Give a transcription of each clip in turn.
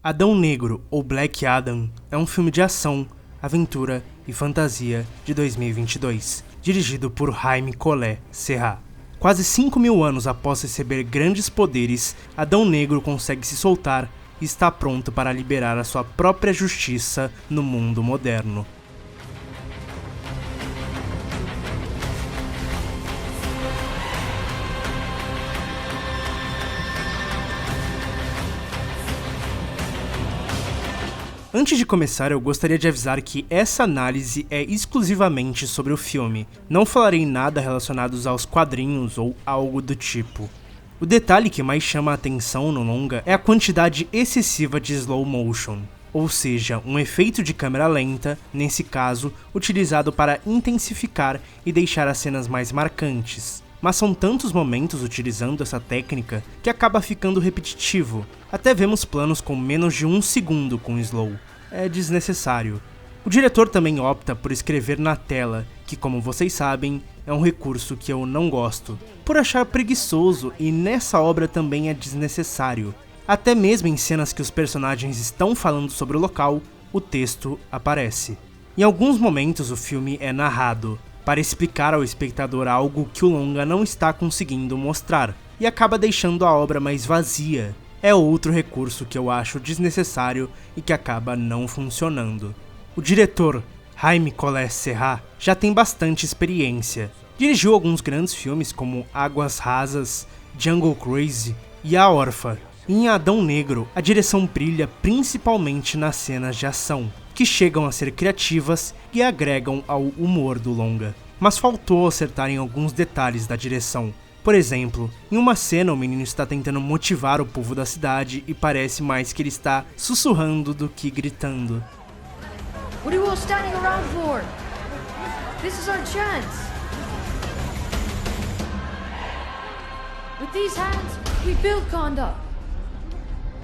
Adão Negro, ou Black Adam, é um filme de ação, aventura e fantasia de 2022, dirigido por Jaime Collet Serra. Quase 5.000 anos após receber grandes poderes, Adão Negro consegue se soltar e está pronto para liberar a sua própria justiça no mundo moderno. Antes de começar, eu gostaria de avisar que essa análise é exclusivamente sobre o filme. Não falarei nada relacionado aos quadrinhos ou algo do tipo. O detalhe que mais chama a atenção no longa é a quantidade excessiva de slow motion, ou seja, um efeito de câmera lenta, nesse caso, utilizado para intensificar e deixar as cenas mais marcantes. Mas são tantos momentos utilizando essa técnica que acaba ficando repetitivo. Até vemos planos com menos de 1 segundo com slow. É desnecessário. O diretor também opta por escrever na tela, que, como vocês sabem, é um recurso que eu não gosto, por achar preguiçoso, e nessa obra também é desnecessário. Até mesmo em cenas que os personagens estão falando sobre o local, o texto aparece. Em alguns momentos o filme é narrado, para explicar ao espectador algo que o longa não está conseguindo mostrar, e acaba deixando a obra mais vazia. É outro recurso que eu acho desnecessário e que acaba não funcionando. O diretor, Jaime Collet Serra, já tem bastante experiência. Dirigiu alguns grandes filmes como Águas Rasas, Jungle Cruise e A Órfã. E em Adão Negro, a direção brilha principalmente nas cenas de ação, que chegam a ser criativas e agregam ao humor do longa. Mas faltou acertar em alguns detalhes da direção. Por exemplo, em uma cena o menino está tentando motivar o povo da cidade e parece mais que ele está sussurrando do que gritando. What are you all standing around for? This is our chance. With these hands, we build Konda.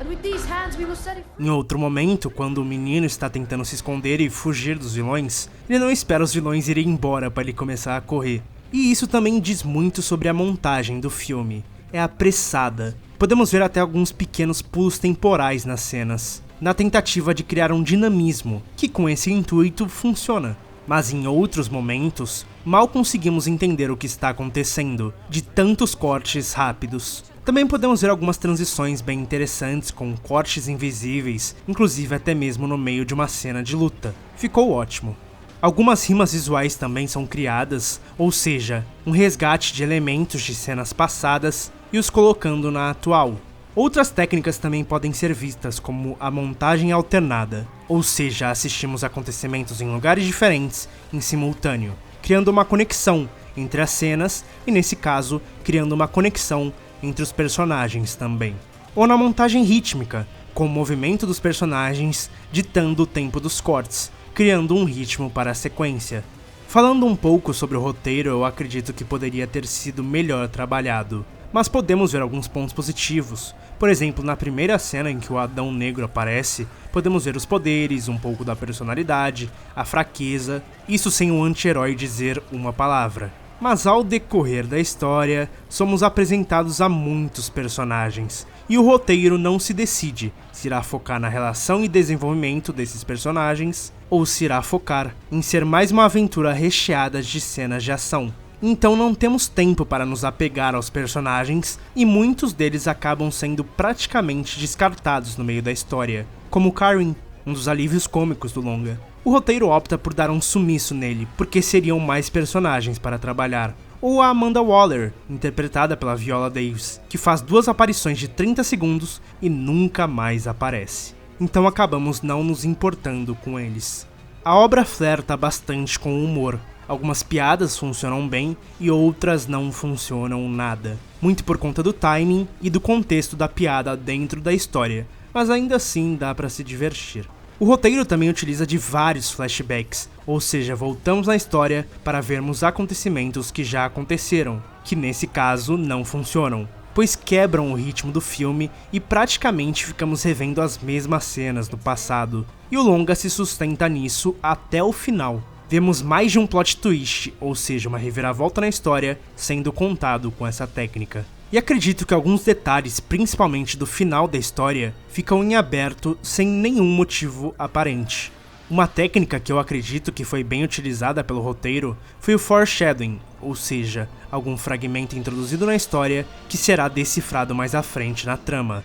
And with these hands, we will set it free. Em outro momento, quando o menino está tentando se esconder e fugir dos vilões, ele não espera os vilões irem embora para ele começar a correr. E isso também diz muito sobre a montagem do filme. É apressada. Podemos ver até alguns pequenos pulos temporais nas cenas, na tentativa de criar um dinamismo, que com esse intuito funciona. Mas em outros momentos, mal conseguimos entender o que está acontecendo, de tantos cortes rápidos. Também podemos ver algumas transições bem interessantes, com cortes invisíveis, inclusive até mesmo no meio de uma cena de luta. Ficou ótimo. Algumas rimas visuais também são criadas, ou seja, um resgate de elementos de cenas passadas e os colocando na atual. Outras técnicas também podem ser vistas como a montagem alternada, ou seja, assistimos acontecimentos em lugares diferentes em simultâneo, criando uma conexão entre as cenas e, nesse caso, criando uma conexão entre os personagens também. Ou na montagem rítmica, com o movimento dos personagens ditando o tempo dos cortes, criando um ritmo para a sequência. Falando um pouco sobre o roteiro, eu acredito que poderia ter sido melhor trabalhado, mas podemos ver alguns pontos positivos. Por exemplo, na primeira cena em que o Adão Negro aparece, podemos ver os poderes, um pouco da personalidade, a fraqueza, isso sem o anti-herói dizer uma palavra. Mas ao decorrer da história, somos apresentados a muitos personagens, e o roteiro não se decide se irá focar na relação e desenvolvimento desses personagens, ou se irá focar em ser mais uma aventura recheada de cenas de ação. Então não temos tempo para nos apegar aos personagens, e muitos deles acabam sendo praticamente descartados no meio da história, como Karin, um dos alívios cômicos do longa. O roteiro opta por dar um sumiço nele, porque seriam mais personagens para trabalhar. Ou a Amanda Waller, interpretada pela Viola Davis, que faz 2 aparições de 30 segundos e nunca mais aparece. Então acabamos não nos importando com eles. A obra flerta bastante com o humor. Algumas piadas funcionam bem e outras não funcionam nada. Muito por conta do timing e do contexto da piada dentro da história, mas ainda assim dá para se divertir. O roteiro também utiliza de vários flashbacks, ou seja, voltamos na história para vermos acontecimentos que já aconteceram, que nesse caso não funcionam, pois quebram o ritmo do filme e praticamente ficamos revendo as mesmas cenas do passado, e o longa se sustenta nisso até o final. Vemos mais de um plot twist, ou seja, uma reviravolta na história, sendo contado com essa técnica. E acredito que alguns detalhes, principalmente do final da história, ficam em aberto sem nenhum motivo aparente. Uma técnica que eu acredito que foi bem utilizada pelo roteiro foi o foreshadowing, ou seja, algum fragmento introduzido na história que será decifrado mais à frente na trama.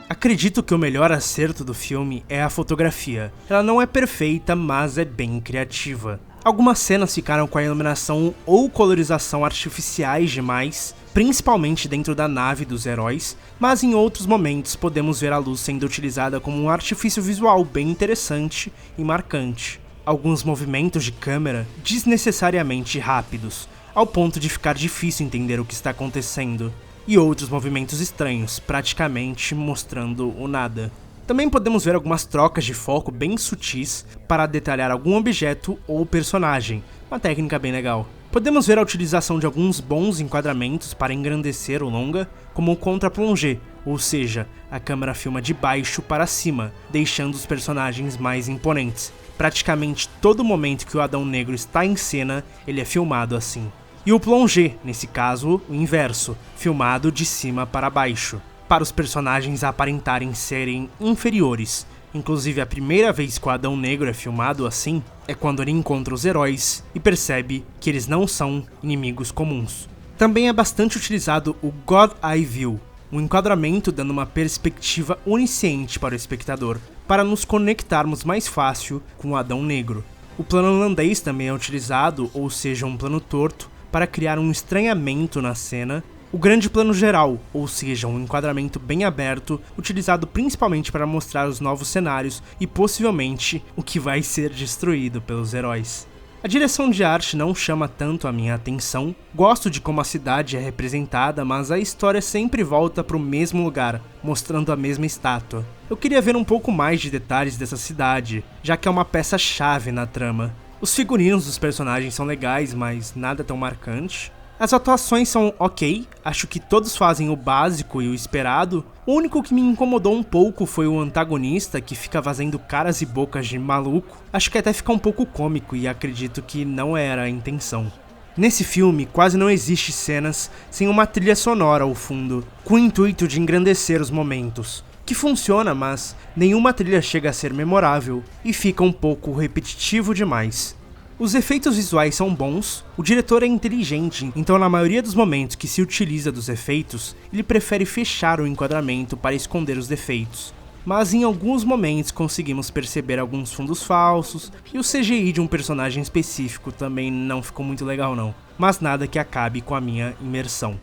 Acredito que o melhor acerto do filme é a fotografia. Ela não é perfeita, mas é bem criativa. Algumas cenas ficaram com a iluminação ou colorização artificiais demais, principalmente dentro da nave dos heróis, mas em outros momentos podemos ver a luz sendo utilizada como um artifício visual bem interessante e marcante. Alguns movimentos de câmera desnecessariamente rápidos, ao ponto de ficar difícil entender o que está acontecendo, e outros movimentos estranhos, praticamente mostrando o nada. Também podemos ver algumas trocas de foco bem sutis para detalhar algum objeto ou personagem, uma técnica bem legal. Podemos ver a utilização de alguns bons enquadramentos para engrandecer o longa, como o contra-plongé, ou seja, a câmera filma de baixo para cima, deixando os personagens mais imponentes. Praticamente todo momento que o Adão Negro está em cena, ele é filmado assim. E o plongé, nesse caso, o inverso, filmado de cima para baixo, para os personagens aparentarem serem inferiores. Inclusive, a primeira vez que o Adão Negro é filmado assim é quando ele encontra os heróis e percebe que eles não são inimigos comuns. Também é bastante utilizado o God Eye View, um enquadramento dando uma perspectiva onisciente para o espectador, para nos conectarmos mais fácil com o Adão Negro. O plano holandês também é utilizado, ou seja, um plano torto, para criar um estranhamento na cena. O grande plano geral, ou seja, um enquadramento bem aberto, utilizado principalmente para mostrar os novos cenários e possivelmente o que vai ser destruído pelos heróis. A direção de arte não chama tanto a minha atenção, gosto de como a cidade é representada, mas a história sempre volta para o mesmo lugar, mostrando a mesma estátua. Eu queria ver um pouco mais de detalhes dessa cidade, já que é uma peça-chave na trama. Os figurinos dos personagens são legais, mas nada tão marcante. As atuações são ok, acho que todos fazem o básico e o esperado. O único que me incomodou um pouco foi o antagonista, que fica fazendo caras e bocas de maluco. Acho que até fica um pouco cômico e acredito que não era a intenção. Nesse filme, quase não existe cenas sem uma trilha sonora ao fundo, com o intuito de engrandecer os momentos. Que funciona, mas nenhuma trilha chega a ser memorável e fica um pouco repetitivo demais. Os efeitos visuais são bons, o diretor é inteligente, então na maioria dos momentos que se utiliza dos efeitos, ele prefere fechar o enquadramento para esconder os defeitos. Mas em alguns momentos conseguimos perceber alguns fundos falsos, e o CGI de um personagem específico também não ficou muito legal não, mas nada que acabe com a minha imersão.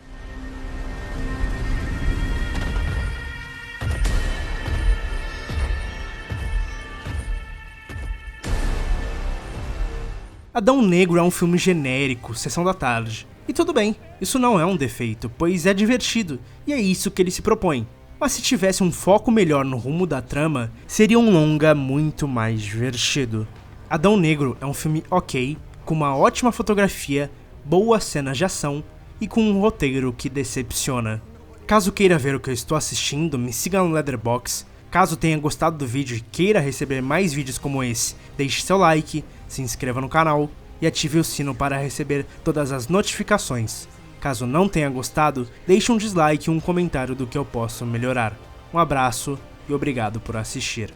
Adão Negro é um filme genérico, sessão da tarde. E tudo bem, isso não é um defeito, pois é divertido, e é isso que ele se propõe. Mas se tivesse um foco melhor no rumo da trama, seria um longa muito mais divertido. Adão Negro é um filme ok, com uma ótima fotografia, boas cenas de ação e com um roteiro que decepciona. Caso queira ver o que eu estou assistindo, me siga no Letterboxd. Caso tenha gostado do vídeo e queira receber mais vídeos como esse, deixe seu like, se inscreva no canal e ative o sino para receber todas as notificações. Caso não tenha gostado, deixe um dislike e um comentário do que eu posso melhorar. Um abraço e obrigado por assistir.